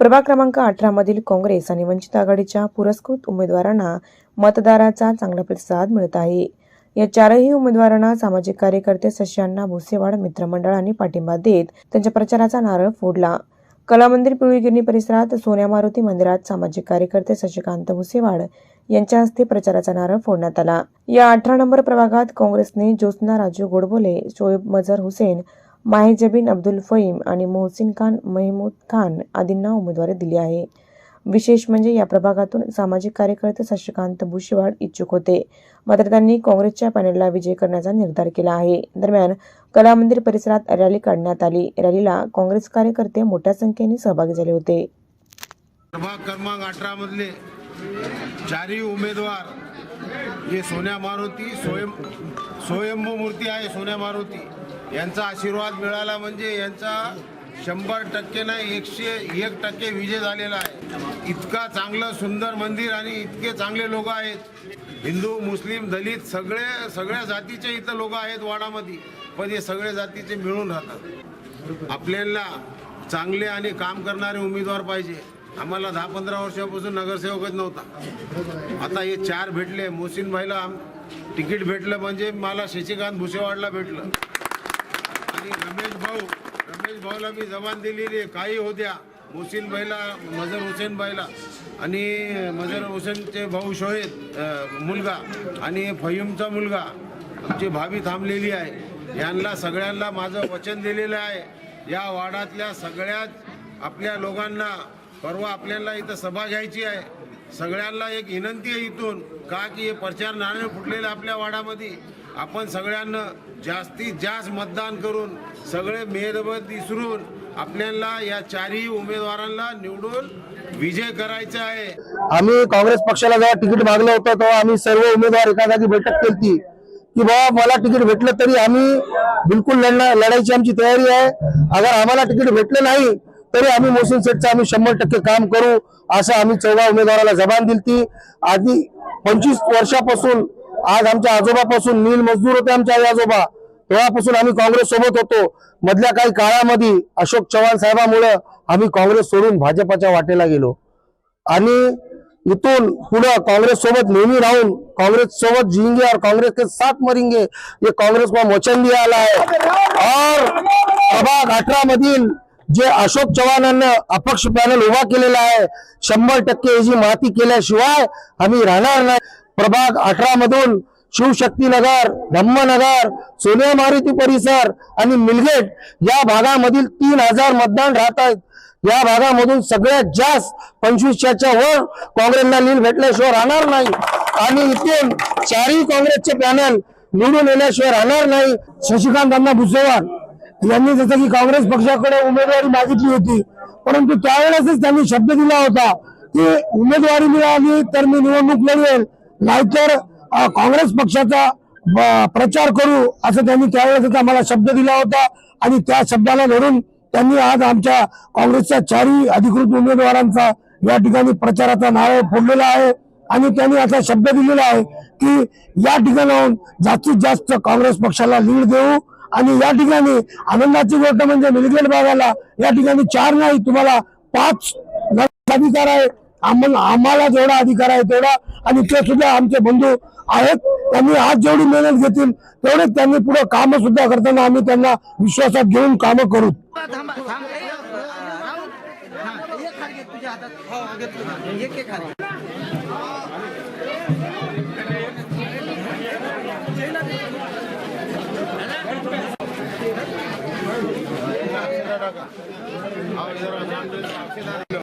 प्रभाग क्रमांक 18 मधील काँग्रेस आणि वंचित आघाडीच्या पुरस्कृत उमेदवारांना मतदाराचा चांगला प्रतिसाद मिळत आहे। या चारही उमेदवारांना सामाजिक कार्यकर्ते शशांना भुसेवाड मित्रमंडळाने पाठिंबा देत त्यांच्या प्रचाराचा नारळ फोडला। कलामंदिर पिवळीगिरणी परिसरात सोन्या मारुती मंदिरात सामाजिक कार्यकर्ते शशिकांत भुसेवाड यांच्या हस्ते प्रचाराचा नारळ फोडण्यात आला। या 18 नंबर प्रभागात काँग्रेसने ज्योत्स्ना राजू गोडबोले, शोएब मजहर हुसेन, माहिजबीन अब्दुल फहीम आणि मोहसिन खान महमूद खान आदींना उमेदवारी दिली आहे। विशेष म्हणजे या प्रभागातून सामाजिक कार्यकर्ते शशिकांत भुसेवाड इच्छुक होते, मात्र त्यांनी काँग्रेसच्या पॅनेलला विजय करण्याचा निर्धार केला आहे। दरम्यान कलामंदिर परिसरात रॅली काढण्यात आली। रॅलीला काँग्रेस कार्यकर्ते मोठ्या संख्येने सहभागी झाले होते। प्रभाग क्रमांक 18 मधले चारही उमेदवार हे सोन्या मारुती स्वयंभू मूर्ती आहे। सोन्या मारुती यांचा आशीर्वाद मिळाला म्हणजे यांचा 100% नाही 101% विजय झालेला आहे। इतका चांगलं सुंदर मंदिर आणि इतके चांगले लोक आहेत, हिंदू मुस्लिम दलित सगळ्या जातीचे इथं लोक आहेत वाडामध्ये, पण हे सगळे जातीचे मिळून राहतात। आपल्याला चांगले आणि काम करणारे उमेदवार पाहिजे। आम्हाला 10-15 वर्षापासून नगरसेवकच नव्हता, आता हे 4 भेटले। मोहसिन भाईला तिकीट भेटलं म्हणजे मला शशिकांत भुसेवाडला भेटलं आणि रमेश भाऊला मी जबान दिलेली काही होत्या। मोहसिन भाईला, मजहर हुसेन भाईला आणि मजहर हुसेनचे भाऊ शोएब मुलगा आणि फहीमचा मुलगा आमची भाभी थांबलेली आहे। यांना सगळ्यांना माझं वचन दिलेलं आहे। या वाडातल्या सगळ्यात आपल्या लोकांना परवा आपल्याला इथं सभा घ्यायची आहे। सगळ्यांना एक विनंती आहे इथून का की हे प्रचार नाणे फुटलेले आपल्या वाडामध्ये, आपण सगळ्यांना जास्तीत जास्त मतदान करून सगळे भेदभाव विसरून आपल्याला या चारही उमेदवारांना निवडून विजय करायचा आहे। आम्ही काँग्रेस पक्षाला जेव्हा तिकीट मागलं होतं तेव्हा आम्ही सर्व उमेदवार एका जागी बैठक केली की बाबा मला तिकीट भेटलं तरी आम्ही बिलकुल लढायची आमची तयारी आहे। अगर आम्हाला तिकीट भेटलं नाही तरी आम्ही मोहसिन शेठचं आम्ही 100% काम करू असं आम्ही 14 उमेदवाराला जबान दिली। आधी 25 वर्षापासून आज आमच्या आजोबापासून नील मजदूर होते आमचे आजोबा, तेव्हापासून आम्ही काँग्रेस सोबत होतो। मधल्या काही काळामध्ये अशोक चव्हाण साहेबांमुळे आम्ही काँग्रेस सोडून भाजपच्या वाटेला गेलो आणि इथून पुढे काँग्रेस सोबत नेहमी राहून कांग्रेस सोबत जिएंगे और कांग्रेस के साथ मरेंगे, ये कांग्रेस को वचन दिया आला है। और प्रभाग 18 मधील जे अशोक चव्हाणांना अपक्ष पॅनल उभा केलेला आहे 100% याची माती केल्याशिवाय आम्ही राहणार नाही। प्रभाग 18 मधून शिवशक्तीनगर, धम्मनगर, सोन्या मारुती परिसर आणि मिलगेट या भागामधील 3000 मतदान राहत आहेत। या भागामधून सगळ्यात जास्त 25च्या वर काँग्रेसला लीड भेटल्याशिवाय राहणार नाही आणि इथून चारही काँग्रेसचे पॅनल निवडून येण्याशिवाय राहणार नाही। शशिकांत अण्णा भुसेवाड यांनी जसं की काँग्रेस पक्षाकडे उमेदवारी मागितली होती, परंतु त्यावेळेसच त्यांनी शब्द दिला होता की उमेदवारी मिळाली तर मी निवडणूक लढवेल, नाहीतर काँग्रेस पक्षाचा प्रचार करू असं त्यांनी त्यावेळेस आम्हाला शब्द दिला होता आणि त्या शब्दाला धरून त्यांनी आज आमच्या काँग्रेसच्या चारही अधिकृत उमेदवारांचा या ठिकाणी प्रचाराचा नारळ फोडलेला आहे आणि त्यांनी असा शब्द दिलेला आहे की या ठिकाणाहून जास्तीत जास्त काँग्रेस पक्षाला लीड देऊ। आणि या ठिकाणी आनंदाची गोष्ट म्हणजे मिलगेट भागाला या ठिकाणी 4 नाही तुम्हाला 5 अधिकार आहे। आम्हाला जेवढा अधिकार आहे तेवढा, आणि ते सुद्धा आमचे बंधू आहेत। त्यांनी आज जेवढी मेहनत घेतील तेवढे त्यांनी पुढे काम सुद्धा करताना आम्ही त्यांना विश्वासात घेऊन काम करू।